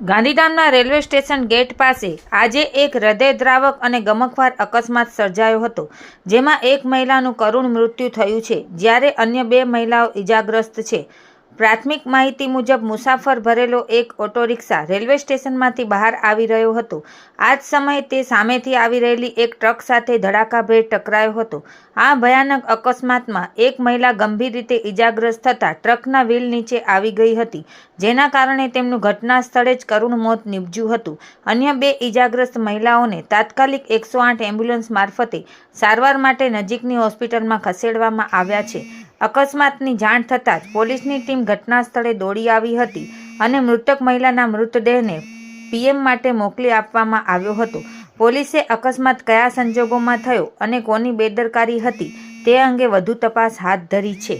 ગાંધીધામના railway station gate પાસે આજે એક હૃદયદ્રાવક અને ગમખ્વાર અકસ્માત સર્જાયો હતો, જેમાં એક મહિલાનું કરુણ મૃત્યુ થયું છે, જ્યારે અન્ય 2 મહિલાઓ ઇજાગ્રસ્ત છે. પ્રાથમિક માહિતી મુજબ મુસાફર ભરેલો એક ઓટો રિક્ષા રેલવે સ્ટેશનમાંથી બહાર આવી રહ્યો હતો. આ જ સમયે તે સામેથી આવી રહેલી એક ટ્રક સાથે ધડાકાભેર ટકરાયો હતો. આ ભયાનક અકસ્માતમાં એક મહિલા ગંભીર રીતે ઇજાગ્રસ્ત થતાં ટ્રકના વ્હીલ નીચે આવી ગઈ હતી, જેના કારણે તેમનું ઘટના સ્થળે જ કરુણ મોત નીપજ્યું હતું. અન્ય 2 ઇજાગ્રસ્ત મહિલાઓને તાત્કાલિક 108 એમ્બ્યુલન્સ મારફતે સારવાર માટે નજીકની હોસ્પિટલમાં ખસેડવામાં આવ્યા છે. અકસ્માતની જાણ થતાં જ પોલીસની ટીમ ઘટના સ્થળે દોડી આવી હતી અને મૃતક મહિલાના મૃતદેહને પીએમ માટે મોકલી આપવામાં આવ્યો હતો. પોલીસે અકસ્માત કયા સંજોગોમાં થયો અને કોની બેદરકારી હતી તે અંગે વધુ તપાસ હાથ ધરી છે.